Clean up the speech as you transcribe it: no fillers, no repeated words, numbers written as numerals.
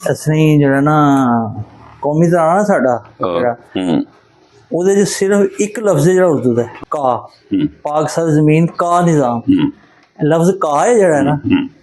ਅਸੀਂ ਜਿਹੜਾ ਨਾ ਕੌਮੀ ਤਰਾਨਾ ਨਾ ਸਾਡਾ ਜਿਹੜਾ ਉਹਦੇ 'ਚ ਸਿਰਫ ਇੱਕ ਲਫ਼ਜ਼ ਜਿਹੜਾ ਉਰਦੂ ਦਾ ਕਾ ਪਾਕ ਸਰ ਜ਼ਮੀਨ ਕਾ ਨਿਜ਼ਾਮ ਲਫ਼ਜ਼ ਕਾ ਹੈ ਜਿਹੜਾ ਨਾ